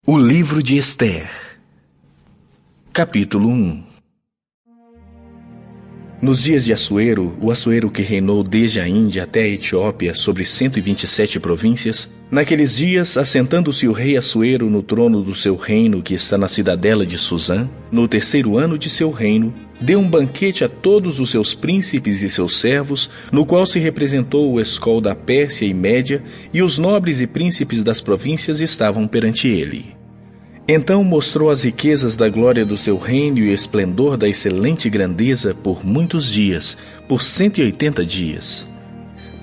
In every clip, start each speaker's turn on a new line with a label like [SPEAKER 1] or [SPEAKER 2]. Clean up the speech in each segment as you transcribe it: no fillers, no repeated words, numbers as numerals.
[SPEAKER 1] O livro de Ester, capítulo 1. Nos dias de Assuero, o Assuero que reinou desde a Índia até a Etiópia sobre 127 províncias, naqueles dias, assentando-se o rei Assuero no trono do seu reino que está na cidadela de Susã, no 3º ano de seu reino, deu um banquete a todos os seus príncipes e seus servos, no qual se representou o escol da Pérsia e Média, e os nobres e príncipes das províncias estavam perante ele. Então mostrou as riquezas da glória do seu reino e o esplendor da excelente grandeza por muitos dias, por 180 dias.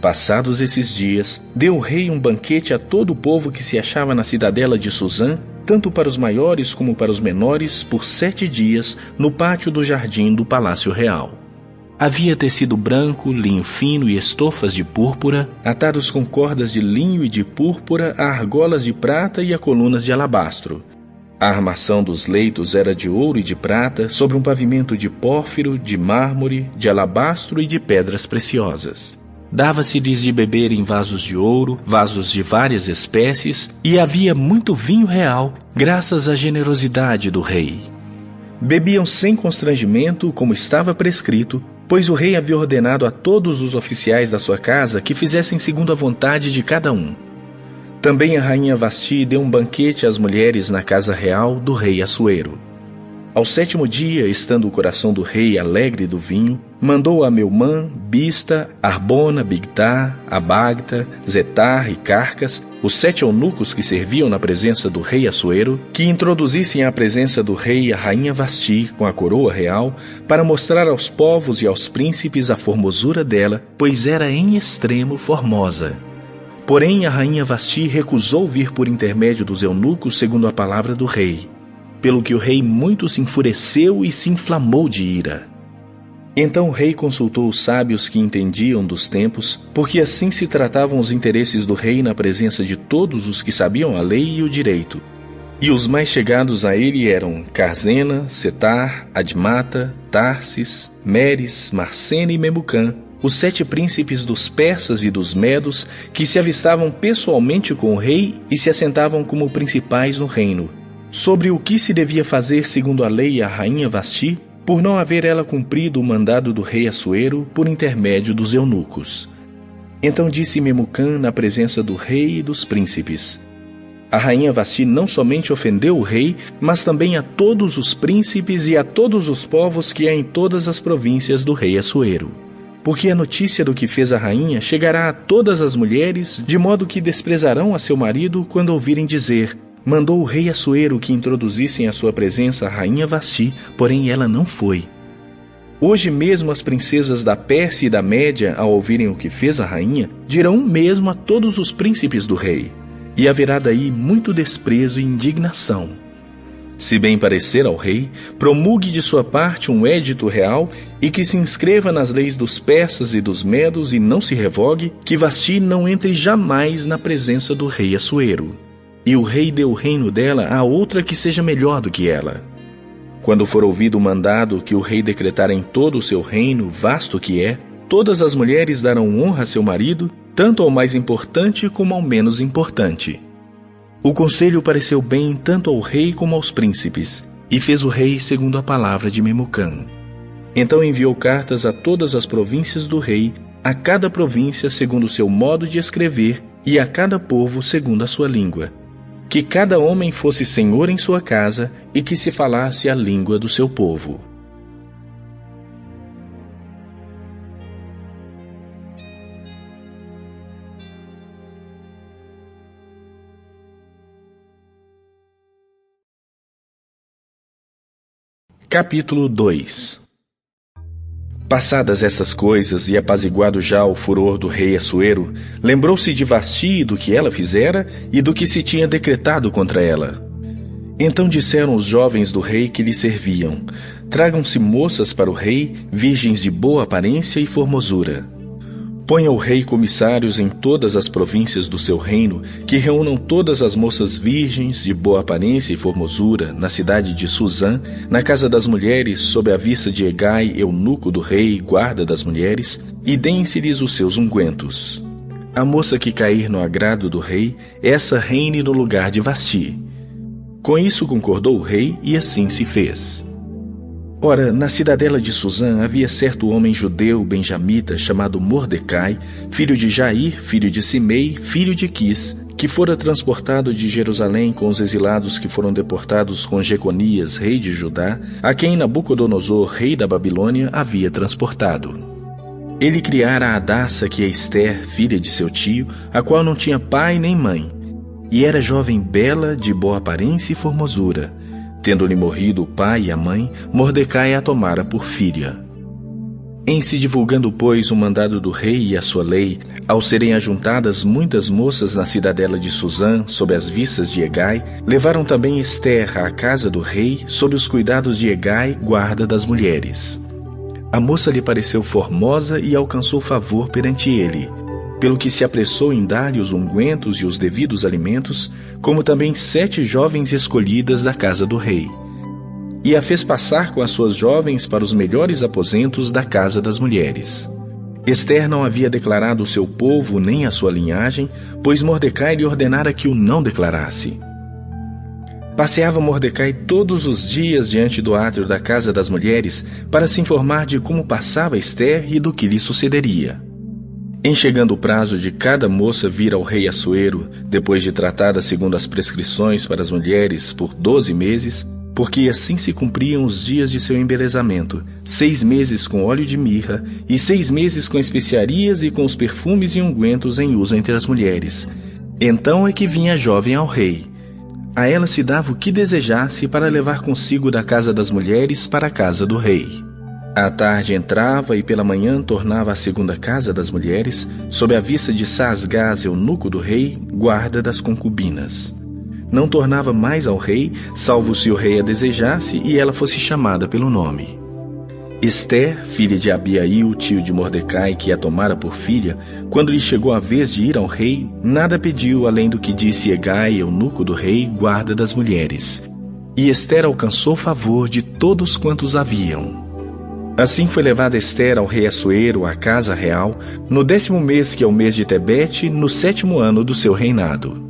[SPEAKER 1] Passados esses dias, deu o rei um banquete a todo o povo que se achava na cidadela de Susã, tanto para os maiores como para os menores, por 7 dias, no pátio do jardim do palácio real. Havia tecido branco, linho fino e estofas de púrpura, atados com cordas de linho e de púrpura a argolas de prata e a colunas de alabastro. A armação dos leitos era de ouro e de prata, sobre um pavimento de pórfiro, de mármore, de alabastro e de pedras preciosas. Dava-se-lhes de beber em vasos de ouro, vasos de várias espécies, e havia muito vinho real, graças à generosidade do rei. Bebiam sem constrangimento, como estava prescrito, pois o rei havia ordenado a todos os oficiais da sua casa que fizessem segundo a vontade de cada um. Também a rainha Vasti deu um banquete às mulheres na casa real do rei Assuero. Ao 7º dia, estando o coração do rei alegre do vinho, mandou a Meumã, Bista, Arbona, Bigtá, Abagta, Zetar e Carcas, os 7 eunucos que serviam na presença do rei Assuero, que introduzissem à presença do rei a rainha Vasti com a coroa real, para mostrar aos povos e aos príncipes a formosura dela, pois era em extremo formosa. Porém, a rainha Vasti recusou vir por intermédio dos eunucos segundo a palavra do rei, pelo que o rei muito se enfureceu e se inflamou de ira. Então o rei consultou os sábios que entendiam dos tempos, porque assim se tratavam os interesses do rei na presença de todos os que sabiam a lei e o direito. E os mais chegados a ele eram Carzena, Setar, Admata, Tarsis, Meres, Marsena e Memucã, os 7 príncipes dos persas e dos medos, que se avistavam pessoalmente com o rei e se assentavam como principais no reino, sobre o que se devia fazer segundo a lei a rainha Vasti, por não haver ela cumprido o mandado do rei Assuero por intermédio dos eunucos. Então disse Memucã na presença do rei e dos príncipes: a rainha Vasti não somente ofendeu o rei, mas também a todos os príncipes e a todos os povos que há em todas as províncias do rei Assuero. Porque a notícia do que fez a rainha chegará a todas as mulheres, de modo que desprezarão a seu marido quando ouvirem dizer: mandou o rei Assuero que introduzissem à sua presença a rainha Vasti, porém ela não foi. Hoje mesmo as princesas da Pérsia e da Média, ao ouvirem o que fez a rainha, dirão o mesmo a todos os príncipes do rei, e haverá daí muito desprezo e indignação. Se bem parecer ao rei, promulgue de sua parte um édito real e que se inscreva nas leis dos persas e dos medos e não se revogue, que Vasti não entre jamais na presença do rei Assuero. E o rei dê o reino dela a outra que seja melhor do que ela. Quando for ouvido o mandado que o rei decretar em todo o seu reino, vasto que é, todas as mulheres darão honra a seu marido, tanto ao mais importante como ao menos importante. O conselho pareceu bem tanto ao rei como aos príncipes, e fez o rei segundo a palavra de Memucã. Então enviou cartas a todas as províncias do rei, a cada província segundo o seu modo de escrever, e a cada povo segundo a sua língua. Que cada homem fosse senhor em sua casa, e que se falasse a língua do seu povo. Capítulo 2. Passadas essas coisas e apaziguado já o furor do rei Assuero, lembrou-se de Vasti e do que ela fizera e do que se tinha decretado contra ela. Então disseram os jovens do rei que lhe serviam: tragam-se moças para o rei, virgens de boa aparência e formosura. Ponha o rei comissários em todas as províncias do seu reino, que reúnam todas as moças virgens, de boa aparência e formosura, na cidade de Susã, na casa das mulheres, sob a vista de Egai, eunuco do rei, guarda das mulheres, e deem-se-lhes os seus ungüentos. A moça que cair no agrado do rei, essa reine no lugar de Vasti. Com isso concordou o rei, e assim se fez. Ora, na cidadela de Susã havia certo homem judeu benjamita chamado Mordecai, filho de Jair, filho de Simei, filho de Quis, que fora transportado de Jerusalém com os exilados que foram deportados com Jeconias, rei de Judá, a quem Nabucodonosor, rei da Babilônia, havia transportado. Ele criara a Hadassa, que é Ester, filha de seu tio, a qual não tinha pai nem mãe, e era jovem bela, de boa aparência e formosura. Tendo-lhe morrido o pai e a mãe, Mordecai a tomara por filha. Em se divulgando, pois, o mandado do rei e a sua lei, ao serem ajuntadas muitas moças na cidadela de Susã, sob as vistas de Hegai, levaram também Ester à casa do rei, sob os cuidados de Hegai, guarda das mulheres. A moça lhe pareceu formosa e alcançou favor perante ele, pelo que se apressou em dar-lhe os ungüentos e os devidos alimentos, como também 7 jovens escolhidas da casa do rei. E a fez passar com as suas jovens para os melhores aposentos da casa das mulheres. Ester não havia declarado o seu povo nem a sua linhagem, pois Mordecai lhe ordenara que o não declarasse. Passeava Mordecai todos os dias diante do átrio da casa das mulheres para se informar de como passava Ester e do que lhe sucederia. Em chegando o prazo de cada moça vir ao rei Assuero, depois de tratada segundo as prescrições para as mulheres por 12 meses, porque assim se cumpriam os dias de seu embelezamento, 6 meses com óleo de mirra, e 6 meses com especiarias e com os perfumes e ungüentos em uso entre as mulheres. Então é que vinha a jovem ao rei. A ela se dava o que desejasse para levar consigo da casa das mulheres para a casa do rei. À tarde entrava e pela manhã tornava à segunda casa das mulheres, sob a vista de Saasgás, eunuco do rei, guarda das concubinas. Não tornava mais ao rei, salvo se o rei a desejasse e ela fosse chamada pelo nome. Ester, filha de Abiail, tio de Mordecai, que a tomara por filha, quando lhe chegou a vez de ir ao rei, nada pediu além do que disse Hegai, eunuco do rei, guarda das mulheres. E Ester alcançou favor de todos quantos haviam. Assim foi levada Ester ao rei Assuero, à casa real, no 10º mês, que é o mês de Tebete, no 7º ano do seu reinado.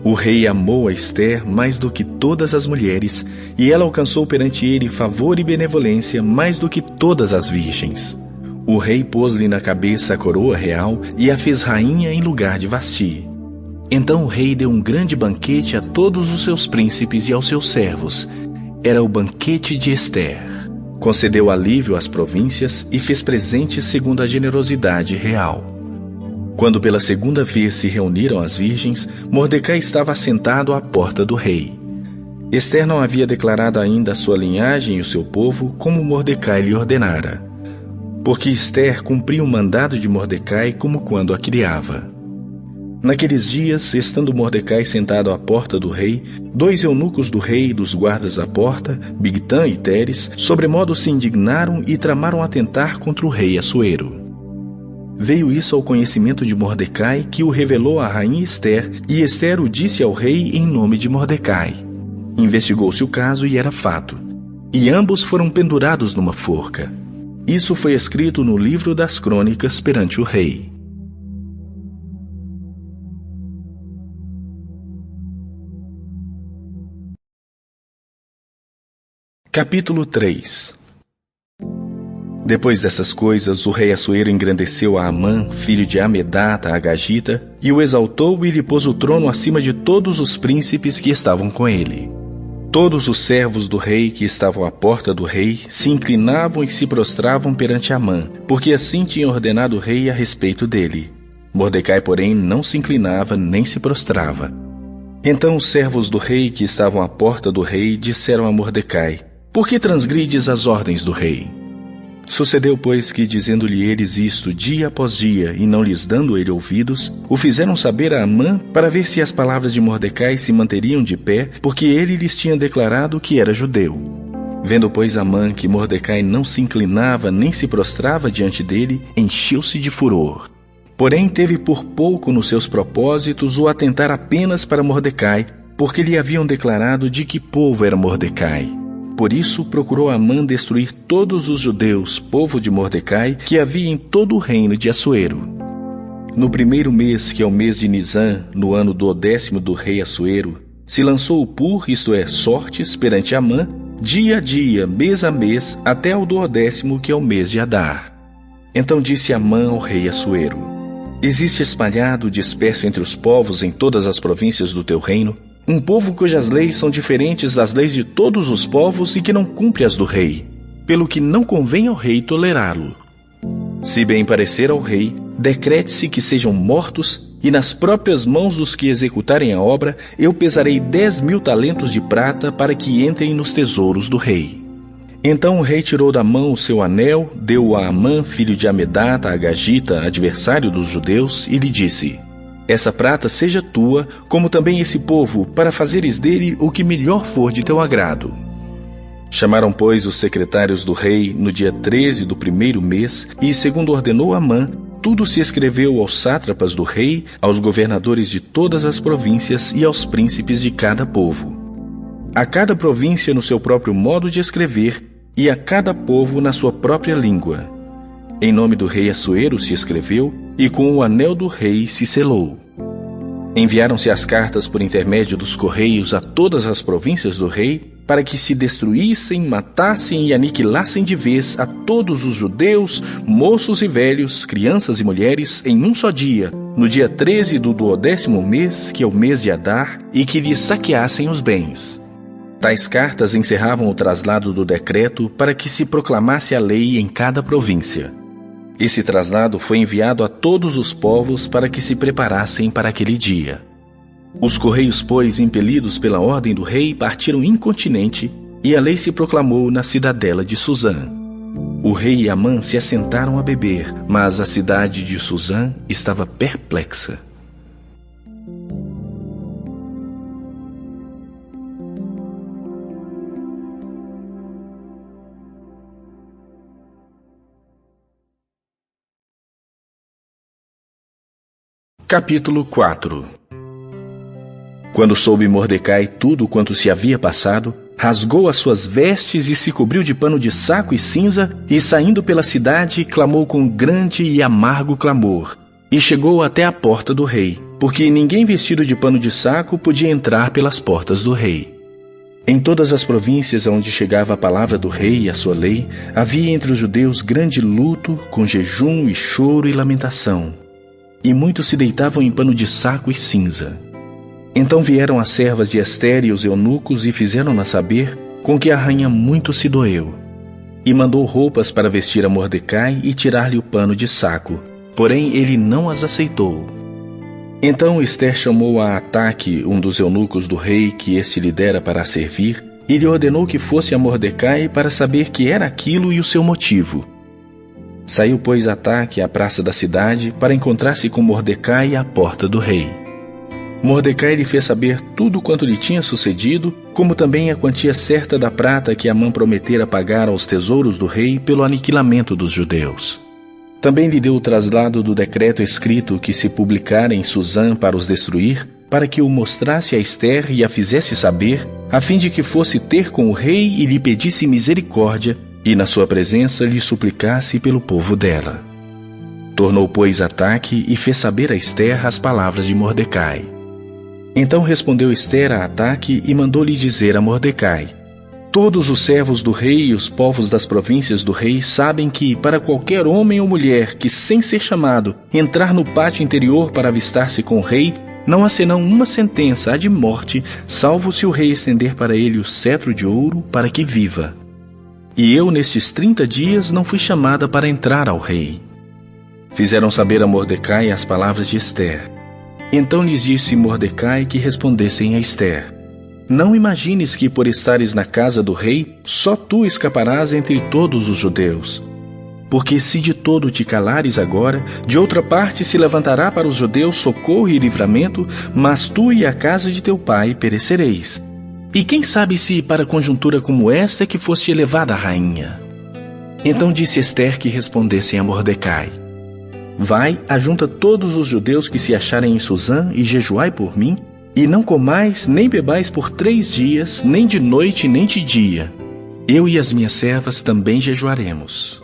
[SPEAKER 1] O rei amou a Ester mais do que todas as mulheres, e ela alcançou perante ele favor e benevolência mais do que todas as virgens. O rei pôs-lhe na cabeça a coroa real e a fez rainha em lugar de Vasti. Então o rei deu um grande banquete a todos os seus príncipes e aos seus servos. Era o banquete de Ester. Concedeu alívio às províncias e fez presentes segundo a generosidade real. Quando pela segunda vez se reuniram as virgens, Mordecai estava assentado à porta do rei. Ester não havia declarado ainda a sua linhagem e o seu povo, como Mordecai lhe ordenara. Porque Ester cumpria o mandado de Mordecai como quando a criava. Naqueles dias, estando Mordecai sentado à porta do rei, 2 eunucos do rei e dos guardas da porta, Bigtã e Teres, sobremodo se indignaram e tramaram atentar contra o rei Assuero. Veio isso ao conhecimento de Mordecai, que o revelou à rainha Ester, e Ester o disse ao rei em nome de Mordecai. Investigou-se o caso e era fato. E ambos foram pendurados numa forca. Isso foi escrito no livro das crônicas perante o rei. Capítulo 3. Depois dessas coisas, o rei Assuero engrandeceu a Amã, filho de Amedata, Agagita, e o exaltou e lhe pôs o trono acima de todos os príncipes que estavam com ele. Todos os servos do rei que estavam à porta do rei se inclinavam e se prostravam perante Amã, porque assim tinha ordenado o rei a respeito dele. Mordecai, porém, não se inclinava nem se prostrava. Então os servos do rei que estavam à porta do rei disseram a Mordecai: Por que transgrides as ordens do rei? Sucedeu, pois, que, dizendo-lhe eles isto dia após dia, e não lhes dando ele ouvidos, o fizeram saber a Amã, para ver se as palavras de Mordecai se manteriam de pé, porque ele lhes tinha declarado que era judeu. Vendo, pois, Amã que Mordecai não se inclinava nem se prostrava diante dele, encheu-se de furor. Porém, teve por pouco nos seus propósitos o atentar apenas para Mordecai, porque lhe haviam declarado de que povo era Mordecai. Por isso procurou Amã destruir todos os judeus, povo de Mordecai, que havia em todo o reino de Assuero. No 1º mês, que é o mês de Nisã, no ano do 10º do rei Assuero, Se lançou o pur, isto é, sortes, perante Amã, dia a dia, mês a mês, até ao 12º, que é o mês de Adar. Então disse Amã ao rei Assuero: existe espalhado, disperso entre os povos em todas as províncias do teu reino, um povo cujas leis são diferentes das leis de todos os povos e que não cumpre as do rei, pelo que não convém ao rei tolerá-lo. Se bem parecer ao rei, decrete-se que sejam mortos, e nas próprias mãos dos que executarem a obra, eu pesarei 10.000 talentos de prata para que entrem nos tesouros do rei. Então o rei tirou da mão o seu anel, deu-o a Amã, filho de Amedata, Agagita, adversário dos judeus, e lhe disse: essa prata seja tua, como também esse povo, para fazeres dele o que melhor for de teu agrado. Chamaram, pois, os secretários do rei no dia 13 do 1º mês, e, segundo ordenou Amã, tudo se escreveu aos sátrapas do rei, aos governadores de todas as províncias e aos príncipes de cada povo. A cada província no seu próprio modo de escrever, e a cada povo na sua própria língua. Em nome do rei Assuero se escreveu, e com o anel do rei se selou. Enviaram-se as cartas por intermédio dos correios a todas as províncias do rei, para que se destruíssem, matassem e aniquilassem de vez a todos os judeus, moços e velhos, crianças e mulheres, em um só dia, no dia 13 do 12º mês, que é o mês de Adar, e que lhes saqueassem os bens. Tais cartas encerravam o traslado do decreto para que se proclamasse a lei em cada província. Esse traslado foi enviado a todos os povos para que se preparassem para aquele dia. Os correios, pois, impelidos pela ordem do rei, partiram incontinenti, e a lei se proclamou na cidadela de Suzã. O rei e Amã se assentaram a beber, mas a cidade de Suzã estava perplexa. Capítulo 4. Quando soube Mordecai tudo quanto se havia passado, rasgou as suas vestes e se cobriu de pano de saco e cinza, e saindo pela cidade, clamou com grande e amargo clamor, e chegou até a porta do rei, porque ninguém vestido de pano de saco podia entrar pelas portas do rei. Em todas as províncias onde chegava a palavra do rei e a sua lei, havia entre os judeus grande luto, com jejum e choro e lamentação. E muitos se deitavam em pano de saco e cinza. Então vieram as servas de Ester e os eunucos e fizeram-na saber, com que a rainha muito se doeu. E mandou roupas para vestir a Mordecai e tirar-lhe o pano de saco, porém ele não as aceitou. Então Ester chamou a Ataque, um dos eunucos do rei que este lhe dera para a servir, e lhe ordenou que fosse a Mordecai para saber que era aquilo e o seu motivo. Saiu, pois, Ataque à praça da cidade para encontrar-se com Mordecai à porta do rei. Mordecai lhe fez saber tudo quanto lhe tinha sucedido, como também a quantia certa da prata que Amã prometera pagar aos tesouros do rei pelo aniquilamento dos judeus. Também lhe deu o traslado do decreto escrito que se publicara em Suzã para os destruir, para que o mostrasse a Ester e a fizesse saber, a fim de que fosse ter com o rei e lhe pedisse misericórdia, e na sua presença lhe suplicasse pelo povo dela. Tornou, pois, Ataque e fez saber a Ester as palavras de Mordecai. Então respondeu Ester a Ataque e mandou-lhe dizer a Mordecai: todos os servos do rei e os povos das províncias do rei sabem que, para qualquer homem ou mulher que, sem ser chamado, entrar no pátio interior para avistar-se com o rei, não há senão uma sentença, a de morte, salvo se o rei estender para ele o cetro de ouro para que viva. E eu, nestes 30 dias, não fui chamada para entrar ao rei. Fizeram saber a Mordecai as palavras de Ester. Então lhes disse Mordecai que respondessem a Ester: não imagines que, por estares na casa do rei, só tu escaparás entre todos os judeus. Porque se de todo te calares agora, de outra parte se levantará para os judeus socorro e livramento, mas tu e a casa de teu pai perecereis. E quem sabe se para conjuntura como esta é que fosse elevada a rainha? Então disse Ester que respondessem a Mordecai: vai, ajunta todos os judeus que se acharem em Suzã e jejuai por mim, e não comais nem bebais por 3 dias, nem de noite nem de dia. Eu e as minhas servas também jejuaremos.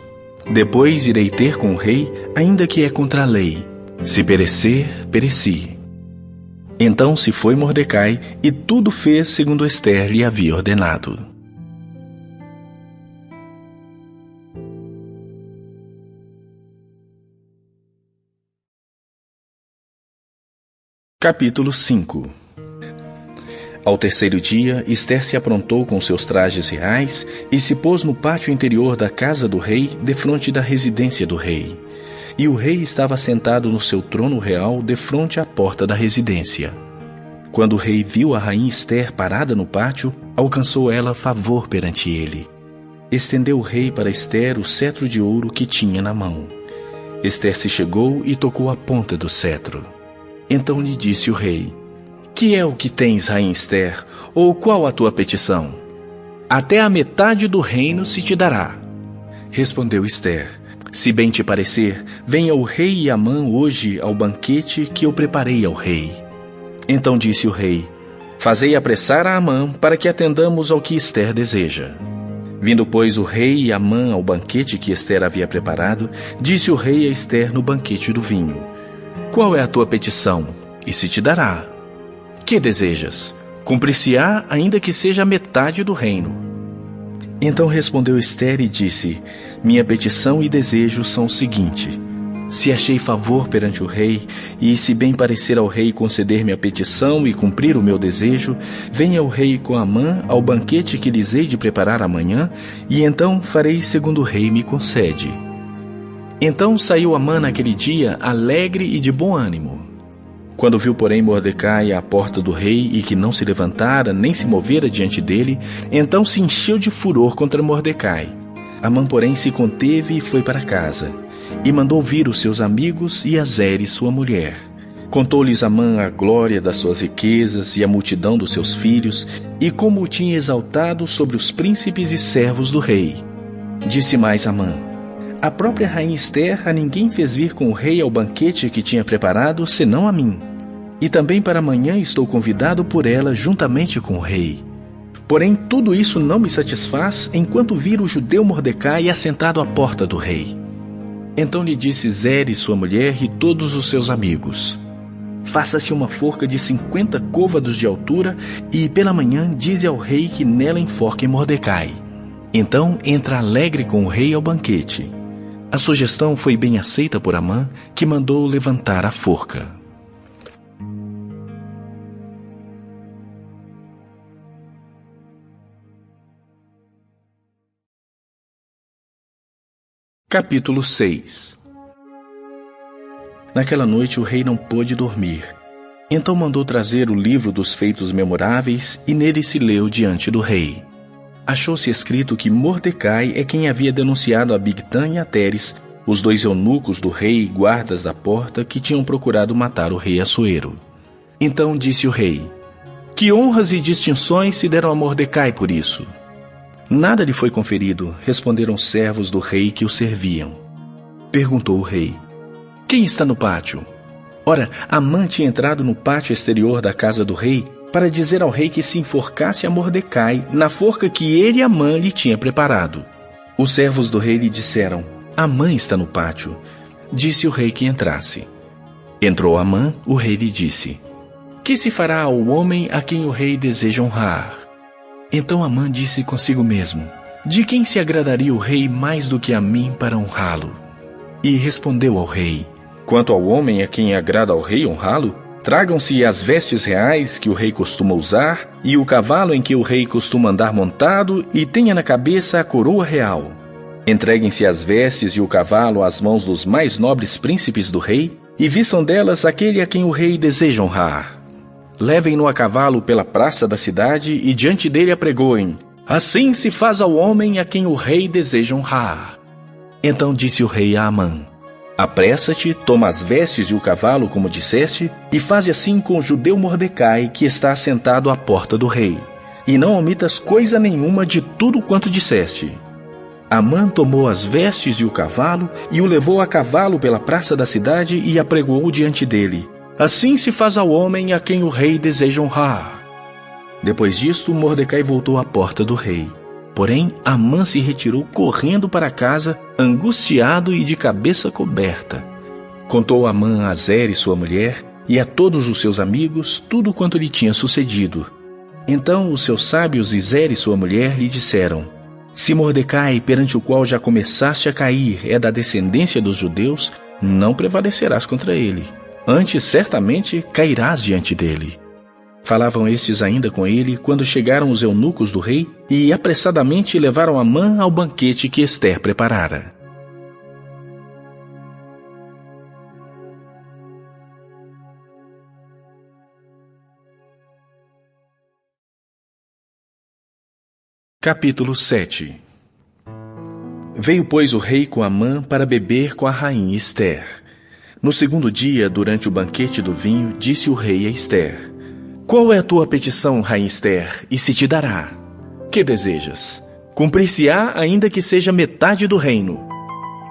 [SPEAKER 1] Depois irei ter com o rei, ainda que é contra a lei. Se perecer, pereci. Então se foi Mordecai e tudo fez segundo Ester lhe havia ordenado. Capítulo 5. Ao terceiro dia, Ester se aprontou com seus trajes reais e se pôs no pátio interior da casa do rei, defronte da residência do rei. E o rei estava sentado no seu trono real, defronte à porta da residência. Quando o rei viu a rainha Ester parada no pátio, alcançou ela favor perante ele. Estendeu o rei para Ester o cetro de ouro que tinha na mão. Ester se chegou e tocou a ponta do cetro. Então lhe disse o rei: Que é o que tens, rainha Ester, ou qual a tua petição? Até a metade do reino se te dará. Respondeu Ester: Se bem te parecer, venha o rei Amã hoje ao banquete que eu preparei ao rei. Então disse o rei: Fazei apressar a Amã para que atendamos ao que Ester deseja. Vindo, pois, o rei Amã ao banquete que Ester havia preparado, disse o rei a Ester no banquete do vinho: Qual é a tua petição? E se te dará. Que desejas? Cumprir-se-á, ainda que seja a metade do reino. Então respondeu Ester e disse: Minha petição e desejo são o seguinte: se achei favor perante o rei, e se bem parecer ao rei conceder-me a petição e cumprir o meu desejo, venha o rei com Amã ao banquete que lhes hei de preparar amanhã, e então farei segundo o rei me concede. Então saiu Amã naquele dia alegre e de bom ânimo. Quando viu, porém, Mordecai à porta do rei e que não se levantara nem se movera diante dele, então se encheu de furor contra Mordecai. Amã, porém, se conteve e foi para casa, e mandou vir os seus amigos e a Zeres, sua mulher. Contou-lhes Amã a glória das suas riquezas e a multidão dos seus filhos, e como o tinha exaltado sobre os príncipes e servos do rei. Disse mais Amã: A própria rainha Ester a ninguém fez vir com o rei ao banquete que tinha preparado, senão a mim. E também para amanhã estou convidado por ela juntamente com o rei. Porém, tudo isso não me satisfaz enquanto vir o judeu Mordecai assentado à porta do rei. Então lhe disse Zeres, sua mulher, e todos os seus amigos: Faça-se uma forca de 50 côvados de altura, e pela manhã dize ao rei que nela enforque Mordecai. Então entra alegre com o rei ao banquete. A sugestão foi bem aceita por Amã, que mandou levantar a forca. Capítulo 6. Naquela noite o rei não pôde dormir. Então mandou trazer o livro dos feitos memoráveis, e nele se leu diante do rei. Achou-se escrito que Mordecai é quem havia denunciado a Bigtã e a Teres, os dois eunucos do rei e guardas da porta que tinham procurado matar o rei Assuero. Então disse o rei: Que honras e distinções se deram a Mordecai por isso? Nada lhe foi conferido, responderam os servos do rei que o serviam. Perguntou o rei: Quem está no pátio? Ora, Amã tinha entrado no pátio exterior da casa do rei para dizer ao rei que se enforcasse a Mordecai na forca que ele, Amã, lhe tinha preparado. Os servos do rei lhe disseram: Amã está no pátio. Disse o rei que entrasse. Entrou Amã, o rei lhe disse: Que se fará ao homem a quem o rei deseja honrar? Então Amã disse consigo mesmo: De quem se agradaria o rei mais do que a mim para honrá-lo? E respondeu ao rei: Quanto ao homem a quem agrada ao rei honrá-lo, tragam-se as vestes reais que o rei costuma usar, e o cavalo em que o rei costuma andar montado, e tenha na cabeça a coroa real. Entreguem-se as vestes e o cavalo às mãos dos mais nobres príncipes do rei, e vistam delas aquele a quem o rei deseja honrar. Levem-no a cavalo pela praça da cidade, e diante dele apregoem: Assim se faz ao homem a quem o rei deseja honrar. Então disse o rei a Amã: Apressa-te, toma as vestes e o cavalo, como disseste, e faze assim com o judeu Mordecai, que está assentado à porta do rei. E não omitas coisa nenhuma de tudo quanto disseste. Amã tomou as vestes e o cavalo, e o levou a cavalo pela praça da cidade, e apregoou diante dele: Assim se faz ao homem a quem o rei deseja honrar. Depois disto, Mordecai voltou à porta do rei. Porém, Amã se retirou correndo para casa, angustiado e de cabeça coberta. Contou Amã a Zeres, sua mulher, e a todos os seus amigos tudo quanto lhe tinha sucedido. Então os seus sábios e Zeres, sua mulher, lhe disseram: se Mordecai, perante o qual já começaste a cair, é da descendência dos judeus, não prevalecerás contra ele. Antes, certamente, cairás diante dele. Falavam estes ainda com ele, quando chegaram os eunucos do rei, e apressadamente levaram Amã ao banquete que Ester preparara. Capítulo 7. Veio, pois, o rei com Amã para beber com a rainha Ester. No segundo dia, durante o banquete do vinho, disse o rei a Ester: qual é a tua petição, rainha Ester, e se te dará? Que desejas? Cumprir-se-á, ainda que seja metade do reino.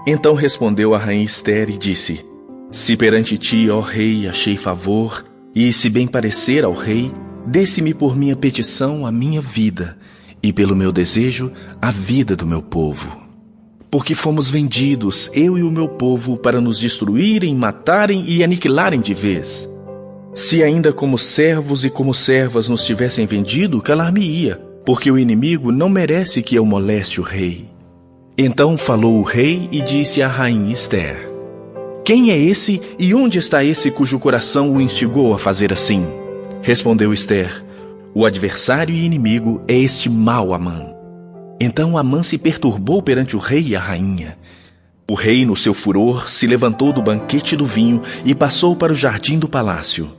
[SPEAKER 1] Então respondeu a rainha Ester e disse: se perante ti, ó rei, achei favor, e se bem parecer ao rei, dê-se-me por minha petição a minha vida, e pelo meu desejo, a vida do meu povo. Porque fomos vendidos, eu e o meu povo, para nos destruírem, matarem e aniquilarem de vez. Se ainda como servos e como servas nos tivessem vendido, calar-me-ia, porque o inimigo não merece que eu moleste o rei. Então falou o rei e disse à rainha Ester: quem é esse e onde está esse cujo coração o instigou a fazer assim? Respondeu Ester: o adversário e inimigo é este mau Amã. Então Amã se perturbou perante o rei e a rainha. O rei, no seu furor, se levantou do banquete do vinho e passou para o jardim do palácio.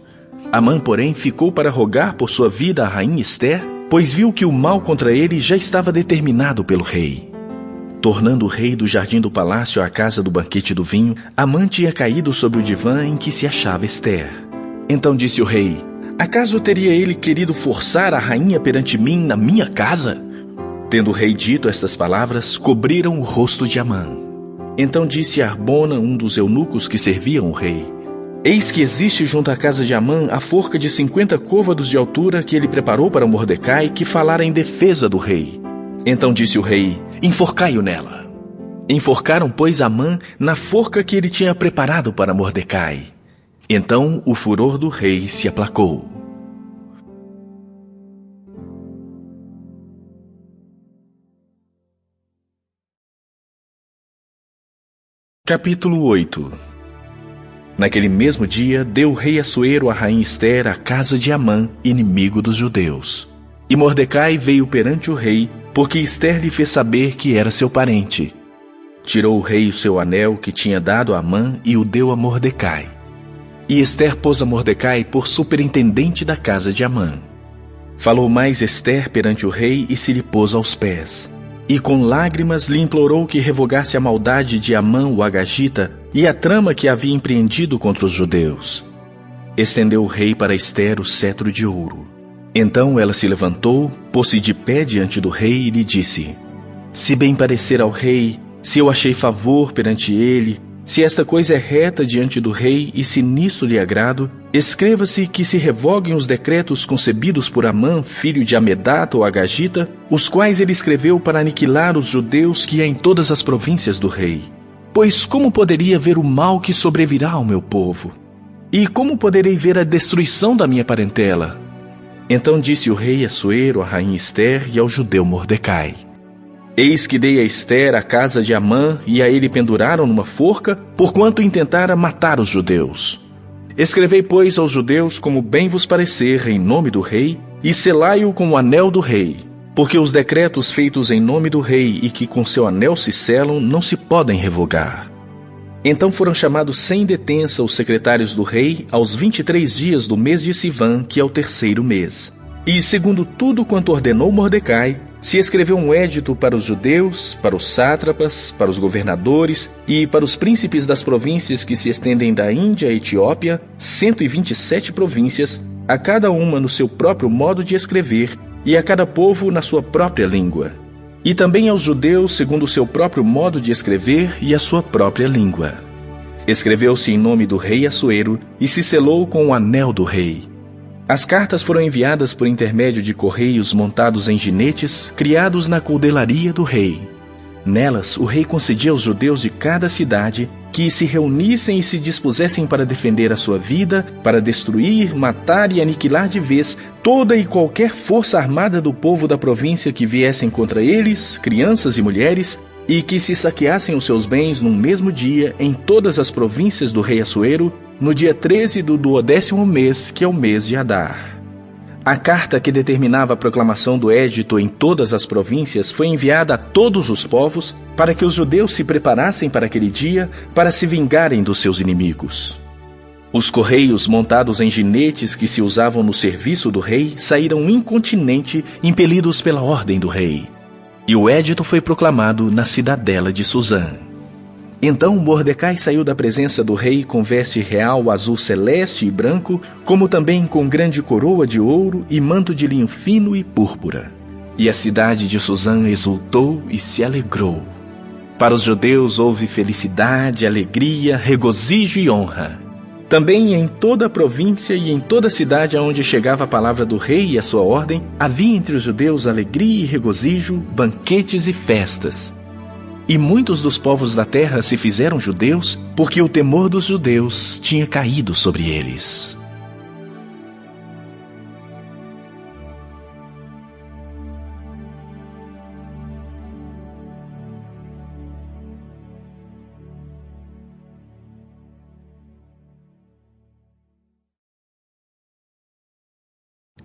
[SPEAKER 1] Amã, porém, ficou para rogar por sua vida à rainha Ester, pois viu que o mal contra ele já estava determinado pelo rei. Tornando o rei do jardim do palácio à casa do banquete do vinho, Amã tinha caído sobre o divã em que se achava Ester. Então disse o rei: acaso teria ele querido forçar a rainha perante mim na minha casa? Tendo o rei dito estas palavras, cobriram o rosto de Amã. Então disse a Arbona, um dos eunucos que serviam o rei: eis que existe junto à casa de Amã a forca de 50 côvados de altura que ele preparou para Mordecai, que falara em defesa do rei. Então disse o rei: enforcai-o nela. Enforcaram, pois, Amã na forca que ele tinha preparado para Mordecai. Então o furor do rei se aplacou. Capítulo 8. Naquele mesmo dia, deu o rei Assuero a rainha Ester à casa de Amã, inimigo dos judeus. E Mordecai veio perante o rei, porque Ester lhe fez saber que era seu parente. Tirou o rei o seu anel que tinha dado a Amã e o deu a Mordecai. E Ester pôs a Mordecai por superintendente da casa de Amã. Falou mais Ester perante o rei e se lhe pôs aos pés. E com lágrimas lhe implorou que revogasse a maldade de Amã o Agagita e a trama que havia empreendido contra os judeus. Estendeu o rei para Ester o cetro de ouro. Então ela se levantou, pôs-se de pé diante do rei e lhe disse: se bem parecer ao rei, se eu achei favor perante ele, se esta coisa é reta diante do rei e se nisso lhe agrado, escreva-se que se revoguem os decretos concebidos por Amã, filho de Amedata ou Agagita, os quais ele escreveu para aniquilar os judeus que há em todas as províncias do rei. Pois como poderia ver o mal que sobrevirá ao meu povo? E como poderei ver a destruição da minha parentela? Então disse o rei Assuero à rainha Ester e ao judeu Mordecai: eis que dei a Ester a casa de Amã, e a ele penduraram numa forca, porquanto intentara matar os judeus. Escrevei, pois, aos judeus como bem vos parecer, em nome do rei, e selai-o com o anel do rei, porque os decretos feitos em nome do rei e que com seu anel se selam não se podem revogar. Então foram chamados sem detença os secretários do rei aos 23 dias do mês de Sivan, que é o terceiro mês. E, segundo tudo quanto ordenou Mordecai, se escreveu um édito para os judeus, para os sátrapas, para os governadores e para os príncipes das províncias que se estendem da Índia à Etiópia, 127 províncias, a cada uma no seu próprio modo de escrever e a cada povo na sua própria língua. E também aos judeus segundo o seu próprio modo de escrever e a sua própria língua. Escreveu-se em nome do rei Assuero e se selou com o anel do rei. As cartas foram enviadas por intermédio de correios montados em jinetes, criados na coudelaria do rei. Nelas, o rei concedia aos judeus de cada cidade que se reunissem e se dispusessem para defender a sua vida, para destruir, matar e aniquilar de vez toda e qualquer força armada do povo da província que viessem contra eles, crianças e mulheres, e que se saqueassem os seus bens num mesmo dia em todas as províncias do rei Assuero, no dia 13 do 12º mês, que é o mês de Adar. A carta que determinava a proclamação do édito em todas as províncias foi enviada a todos os povos para que os judeus se preparassem para aquele dia para se vingarem dos seus inimigos. Os correios montados em jinetes que se usavam no serviço do rei saíram incontinenti, impelidos pela ordem do rei. E o édito foi proclamado na cidadela de Susã. Então Mordecai saiu da presença do rei com veste real azul celeste e branco, como também com grande coroa de ouro e manto de linho fino e púrpura. E a cidade de Susã exultou e se alegrou. Para os judeus houve felicidade, alegria, regozijo e honra. Também em toda a província e em toda a cidade aonde chegava a palavra do rei e a sua ordem, havia entre os judeus alegria e regozijo, banquetes e festas. E muitos dos povos da terra se fizeram judeus, porque o temor dos judeus tinha caído sobre eles.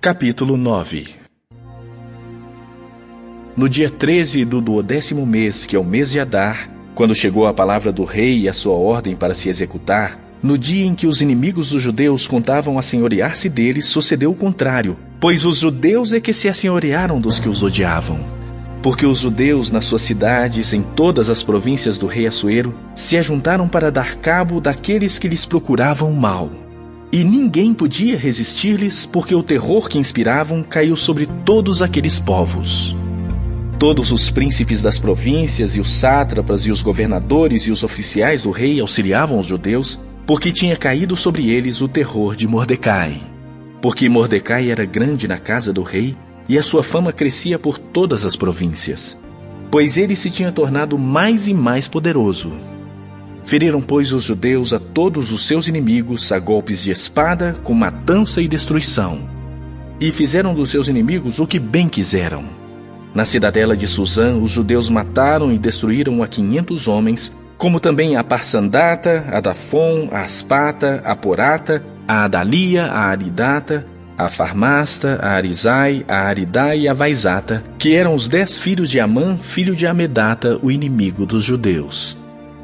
[SPEAKER 1] Capítulo 9. No dia 13 do 12º mês, que é o mês de Adar, quando chegou a palavra do rei e a sua ordem para se executar, no dia em que os inimigos dos judeus contavam assenhorear-se deles, sucedeu o contrário, pois os judeus é que se assenhorearam dos que os odiavam. Porque os judeus nas suas cidades, em todas as províncias do rei Assuero, se ajuntaram para dar cabo daqueles que lhes procuravam mal. E ninguém podia resistir-lhes, porque o terror que inspiravam caiu sobre todos aqueles povos. Todos os príncipes das províncias e os sátrapas e os governadores e os oficiais do rei auxiliavam os judeus, porque tinha caído sobre eles o terror de Mordecai. Porque Mordecai era grande na casa do rei, e a sua fama crescia por todas as províncias, pois ele se tinha tornado mais e mais poderoso. Feriram, pois, os judeus a todos os seus inimigos a golpes de espada, com matança e destruição. E fizeram dos seus inimigos o que bem quiseram. Na cidadela de Susã, os judeus mataram e destruíram a 500 homens, como também a Parsandata, a Dafon, a Aspata, a Porata, a Adalia, a Aridata, a Farmasta, a Arizai, a Aridá e a Vaizata, que eram os 10 filhos de Amã, filho de Amedata, o inimigo dos judeus.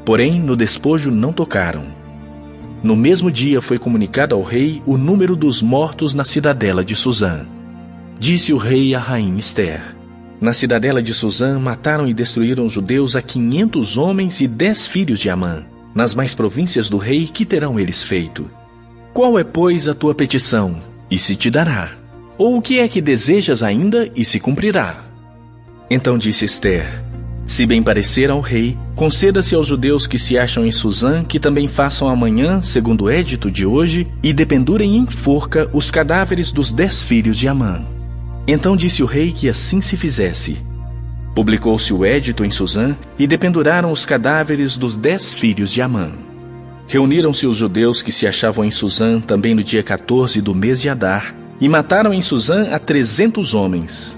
[SPEAKER 1] Porém, no despojo não tocaram. No mesmo dia foi comunicado ao rei o número dos mortos na cidadela de Susã. Disse o rei à rainha Ester: na cidadela de Susã mataram e destruíram os judeus a 500 homens e 10 filhos de Amã. Nas mais províncias do rei, que terão eles feito? Qual é, pois, a tua petição? E se te dará. Ou o que é que desejas ainda, e se cumprirá? Então disse Ester: se bem parecer ao rei, conceda-se aos judeus que se acham em Susã que também façam amanhã, segundo o édito de hoje, e dependurem em forca os cadáveres dos 10 filhos de Amã. Então disse o rei que assim se fizesse. Publicou-se o édito em Susã, e dependuraram os cadáveres dos 10 filhos de Amã. Reuniram-se os judeus que se achavam em Susã também no dia 14 do mês de Adar, e mataram em Susã a 300 homens.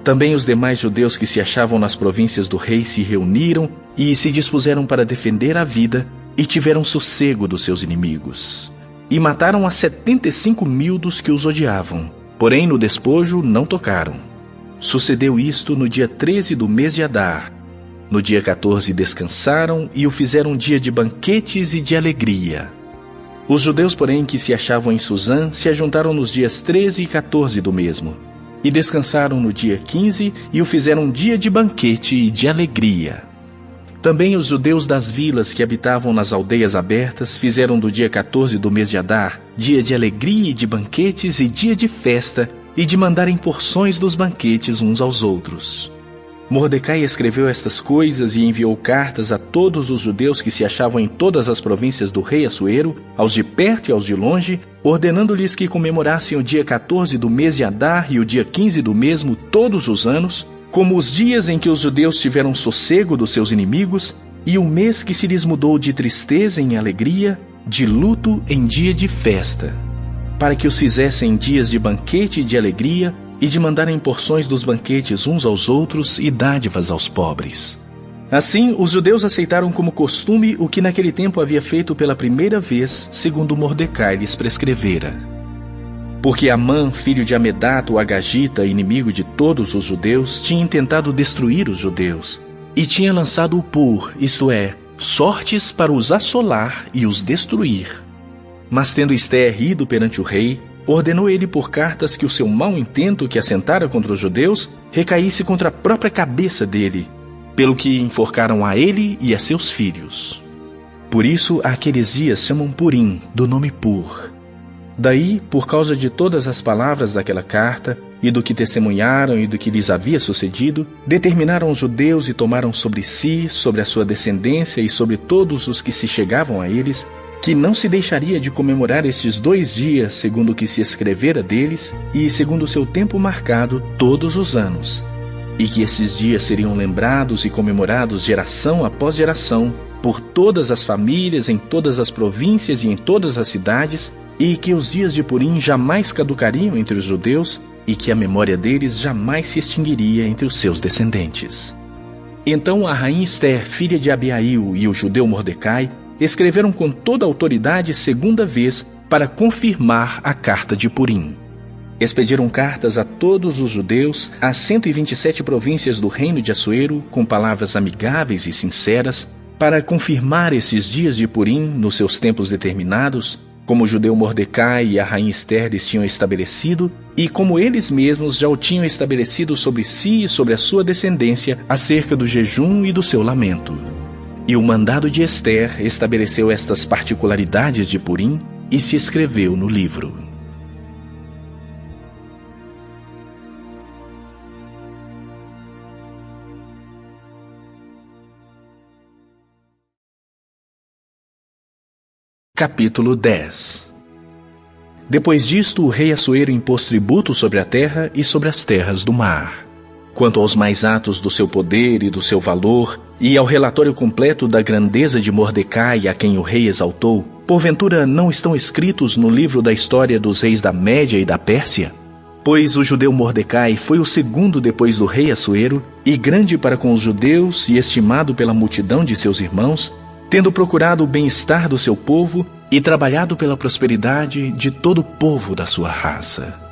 [SPEAKER 1] Também os demais judeus que se achavam nas províncias do rei se reuniram e se dispuseram para defender a vida, e tiveram sossego dos seus inimigos. E mataram a 75.000 dos que os odiavam, porém no despojo não tocaram. Sucedeu isto no dia 13 do mês de Adar. No dia 14 descansaram e o fizeram um dia de banquetes e de alegria. Os judeus, porém, que se achavam em Susã se ajuntaram nos dias 13 e 14 do mesmo. E descansaram no dia 15 e o fizeram um dia de banquete e de alegria. Também os judeus das vilas que habitavam nas aldeias abertas fizeram do dia 14 do mês de Adar dia de alegria e de banquetes e dia de festa, e de mandarem porções dos banquetes uns aos outros. Mordecai escreveu estas coisas e enviou cartas a todos os judeus que se achavam em todas as províncias do rei Assuero, aos de perto e aos de longe, ordenando-lhes que comemorassem o dia 14 do mês de Adar e o dia 15 do mesmo todos os anos, como os dias em que os judeus tiveram sossego dos seus inimigos, e o mês que se lhes mudou de tristeza em alegria, de luto em dia de festa, para que os fizessem dias de banquete e de alegria, e de mandarem porções dos banquetes uns aos outros e dádivas aos pobres. Assim, os judeus aceitaram como costume o que naquele tempo havia feito pela primeira vez, segundo Mordecai lhes prescrevera. Porque Amã, filho de Amedato, o Agagita, inimigo de todos os judeus, tinha intentado destruir os judeus, e tinha lançado o pur, isto é, sortes para os assolar e os destruir. Mas tendo Ester ido perante o rei, ordenou ele por cartas que o seu mau intento que assentara contra os judeus recaísse contra a própria cabeça dele, pelo que enforcaram a ele e a seus filhos. Por isso, aqueles dias chamam Purim, do nome Pur. Daí, por causa de todas as palavras daquela carta, e do que testemunharam e do que lhes havia sucedido, determinaram os judeus e tomaram sobre si, sobre a sua descendência e sobre todos os que se chegavam a eles, que não se deixaria de comemorar estes 2 dias segundo o que se escrevera deles e segundo o seu tempo marcado todos os anos, e que esses dias seriam lembrados e comemorados geração após geração por todas as famílias em todas as províncias e em todas as cidades, e que os dias de Purim jamais caducariam entre os judeus e que a memória deles jamais se extinguiria entre os seus descendentes. Então a rainha Ester, filha de Abiail, e o judeu Mordecai escreveram com toda a autoridade segunda vez para confirmar a carta de Purim. Expediram cartas a todos os judeus, às 127 províncias do reino de Assuero, com palavras amigáveis e sinceras, para confirmar esses dias de Purim nos seus tempos determinados, como o judeu Mordecai e a rainha Ester lhes tinham estabelecido, e como eles mesmos já o tinham estabelecido sobre si e sobre a sua descendência, acerca do jejum e do seu lamento. E o mandado de Ester estabeleceu estas particularidades de Purim e se escreveu no livro. Capítulo 10. Depois disto, o rei Assuero impôs tributo sobre a terra e sobre as terras do mar. Quanto aos mais atos do seu poder e do seu valor, e ao relatório completo da grandeza de Mordecai, a quem o rei exaltou, porventura não estão escritos no livro da história dos reis da Média e da Pérsia? Pois o judeu Mordecai foi o segundo depois do rei Assuero, e grande para com os judeus e estimado pela multidão de seus irmãos, tendo procurado o bem-estar do seu povo e trabalhado pela prosperidade de todo o povo da sua raça.